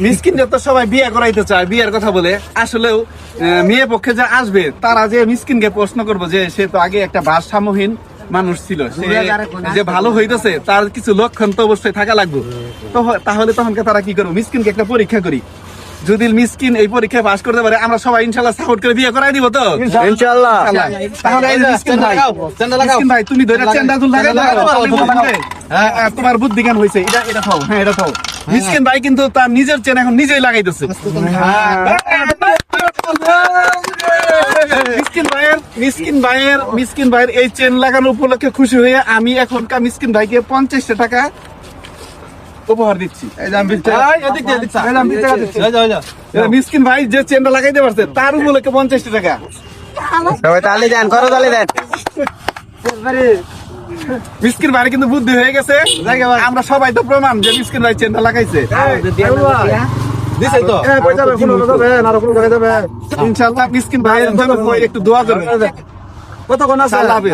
মিসকিন যত সবাই বিয়ে করাইতে চায়, বিয়ের কথা বলে, আসলেও মেয়ে পক্ষে যে আসবে তারা যে মিসকিনকে প্রশ্ন করবো যে সে তো আগে একটা ভারসাম্যহীন মানুষ ছিল, সে যে ভালো হইতেছে তার কিছু লক্ষণ তো অবশ্যই থাকা লাগবে। তো তাহলে তখনকে তারা কি করবো, মিসকিনকে একটা পরীক্ষা করি। যদি মিসকিন এই পরীক্ষায় পাস করতে পারে আমরা সবাই ইনশাল্লাহ সাপোর্ট করে বিয়ে করাই দিব। তো ইনশাআল্লাহ। তাহলে এই যে মিসকিন ভাই, মিসকিন ভাই তুমি ধরে চেন্ডা তুল লাগাই দাও। তোমার বুদ্ধি জ্ঞান হয়েছে, এটা খাও, হ্যাঁ এটা খাও। মিসকিন ভাই কিন্তু তার নিজের চেন এখন নিজেই লাগাইতেছে। মিসকিন ভাইয়ের এই চেন লাগানো উপলক্ষে খুশি হয়ে আমি এখনকার মিসকিন ভাইকে 50 টাকা উপহার দিচ্ছি। মিসকিন ভাই যে চেনটা লাগাইতে পারছে তার উপলক্ষে 50 টাকা। সবাই তালি দেন, করো তালি দেন। মিসকিন ভাই কিন্তু বুদ্ধি হয়ে গেছে, আমরা সবাই তো প্রমাণ যে মিসকিন ভাই চেনটা লাগাইছে। ইনশাআল্লাহ মিসকিন ভাইয়ের জন্য একটু দোয়া করবেন। কতক্ষণ আছে? আল্লাহ হাফেজ।